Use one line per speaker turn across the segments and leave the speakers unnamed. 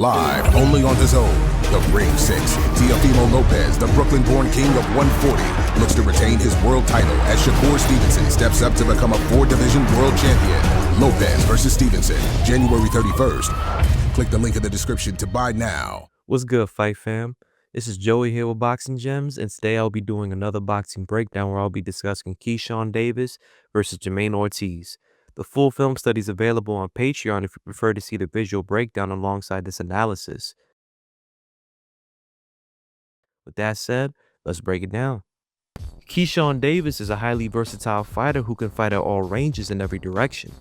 Live only on DAZN, the Ring 6. Teofimo Lopez, the Brooklyn-born king of 140, looks to retain his world title as Shakur Stevenson steps up to become a 4-division world champion. Lopez versus Stevenson, January 31st. Click the link in the description to buy now.
What's good, Fight Fam? This is Joey here with Boxing Gems, and today I'll be doing another boxing breakdown where I'll be discussing Keyshawn Davis versus Jamaine Ortiz. The full film study is available on Patreon if you prefer to see the visual breakdown alongside this analysis. With that said, let's break it down. Keyshawn Davis is a highly versatile fighter who can fight at all ranges in every direction.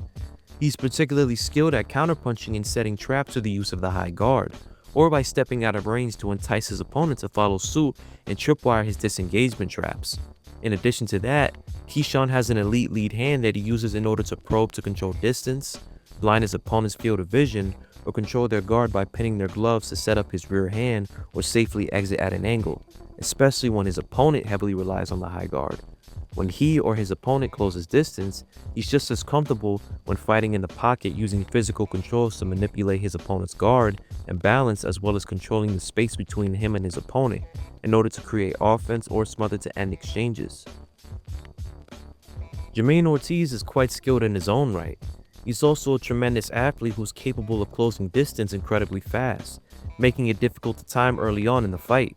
He's particularly skilled at counterpunching and setting traps through the use of the high guard, or by stepping out of range to entice his opponent to follow suit and tripwire his disengagement traps. In addition to that, Keyshawn has an elite lead hand that he uses in order to probe to control distance, blind his opponent's field of vision, or control their guard by pinning their gloves to set up his rear hand or safely exit at an angle, especially when his opponent heavily relies on the high guard. When he or his opponent closes distance, he's just as comfortable when fighting in the pocket using physical controls to manipulate his opponent's guard and balance, as well as controlling the space between him and his opponent in order to create offense or smother to end exchanges. Jermaine Ortiz is quite skilled in his own right. He's also a tremendous athlete who's capable of closing distance incredibly fast, making it difficult to time early on in the fight.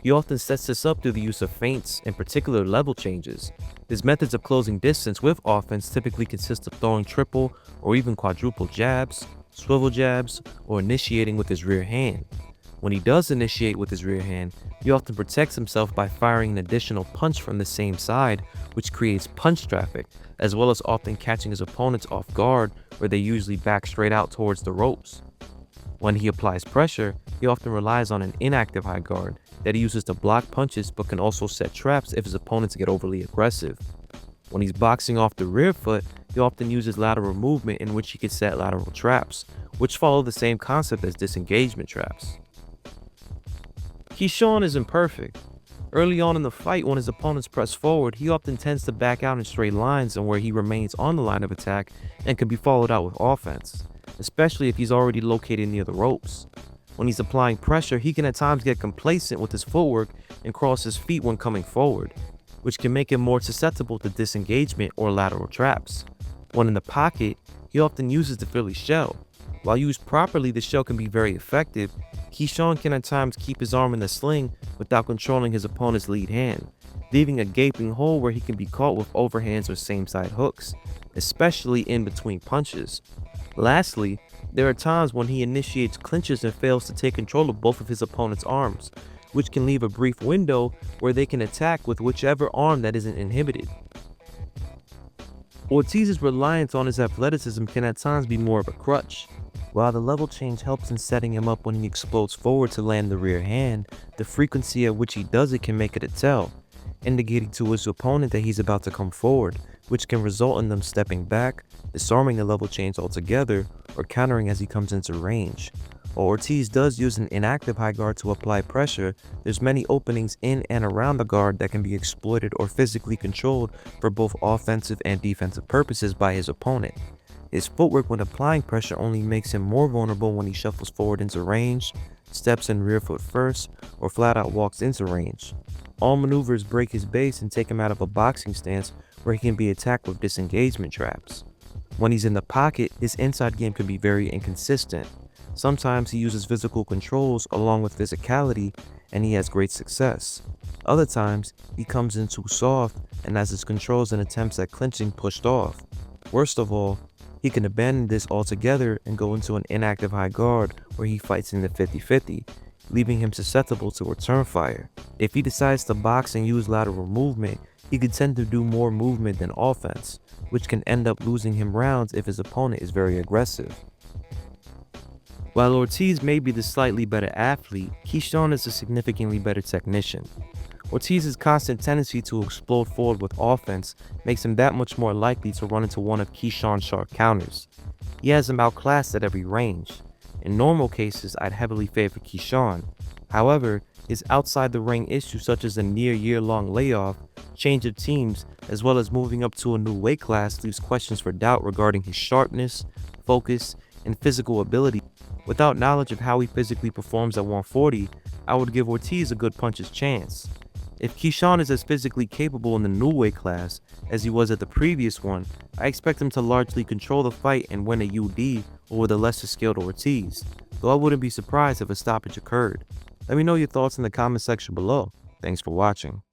He often sets this up through the use of feints and particular level changes. His methods of closing distance with offense typically consist of throwing triple or even quadruple jabs, swivel jabs, or initiating with his rear hand. When he does initiate with his rear hand, he often protects himself by firing an additional punch from the same side, which creates punch traffic, as well as often catching his opponents off guard where they usually back straight out towards the ropes. When he applies pressure, he often relies on an inactive high guard that he uses to block punches but can also set traps if his opponents get overly aggressive. When he's boxing off the rear foot, he often uses lateral movement in which he can set lateral traps, which follow the same concept as disengagement traps. Keyshawn isn't perfect. Early on in the fight, when his opponents press forward, he often tends to back out in straight lines and where he remains on the line of attack and can be followed out with offense, especially if he's already located near the ropes. When he's applying pressure, he can at times get complacent with his footwork and cross his feet when coming forward, which can make him more susceptible to disengagement or lateral traps. When in the pocket, he often uses the Philly shell. While used properly, the shell can be very effective. Keyshawn can at times keep his arm in the sling without controlling his opponent's lead hand, leaving a gaping hole where he can be caught with overhands or same-side hooks, especially in between punches. Lastly, there are times when he initiates clinches and fails to take control of both of his opponent's arms, which can leave a brief window where they can attack with whichever arm that isn't inhibited. Ortiz's reliance on his athleticism can at times be more of a crutch. While the level change helps in setting him up when he explodes forward to land the rear hand, the frequency at which he does it can make it a tell, indicating to his opponent that he's about to come forward, which can result in them stepping back, disarming the level change altogether, or countering as he comes into range. While Ortiz does use an inactive high guard to apply pressure, there's many openings in and around the guard that can be exploited or physically controlled for both offensive and defensive purposes by his opponent. His footwork when applying pressure only makes him more vulnerable when he shuffles forward into range, steps in rear foot first, or flat out walks into range. All maneuvers break his base and take him out of a boxing stance where he can be attacked with disengagement traps. When he's in the pocket, his inside game can be very inconsistent. Sometimes he uses physical controls along with physicality and he has great success. Other times, he comes in too soft and has his controls and attempts at clinching pushed off. Worst of all, he can abandon this altogether and go into an inactive high guard where he fights in the 50-50, leaving him susceptible to return fire. If he decides to box and use lateral movement, he could tend to do more movement than offense, which can end up losing him rounds if his opponent is very aggressive. While Ortiz may be the slightly better athlete, Keyshawn is a significantly better technician. Ortiz's constant tendency to explode forward with offense makes him that much more likely to run into one of Keyshawn's sharp counters. He has him outclassed at every range. In normal cases, I'd heavily favor Keyshawn. However, his outside the ring issues such as a near year-long layoff, change of teams, as well as moving up to a new weight class leaves questions for doubt regarding his sharpness, focus, and physical ability. Without knowledge of how he physically performs at 140, I would give Ortiz a good puncher's chance. If Keyshawn is as physically capable in the new weight class as he was at the previous one, I expect him to largely control the fight and win a UD over the lesser skilled Ortiz, though I wouldn't be surprised if a stoppage occurred. Let me know your thoughts in the comment section below. Thanks for watching.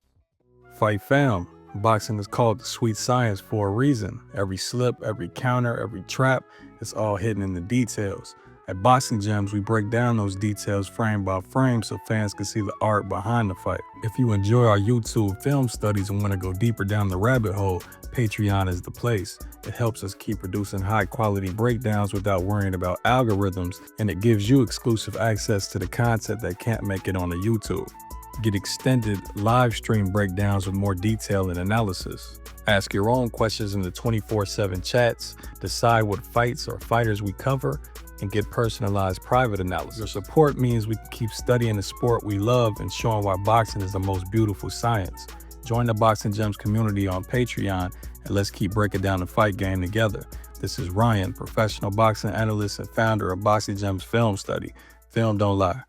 Fight fam. Boxing is called the sweet science for a reason. Every slip, every counter, every trap, it's all hidden in the details. At Boxing Gems, we break down those details frame by frame so fans can see the art behind the fight. If you enjoy our YouTube film studies and want to go deeper down the rabbit hole, Patreon is the place. It helps us keep producing high quality breakdowns without worrying about algorithms, and it gives you exclusive access to the content that can't make it on the YouTube. Get extended live stream breakdowns with more detail and analysis. Ask your own questions in the 24/7 chats, decide what fights or fighters we cover, and get personalized private analysis. Your support means we can keep studying the sport we love and showing why boxing is the most beautiful science. Join the Boxing Gems community on Patreon and let's keep breaking down the fight game together. This is Ryan, professional boxing analyst and founder of Boxing Gems Film Study. Film don't lie.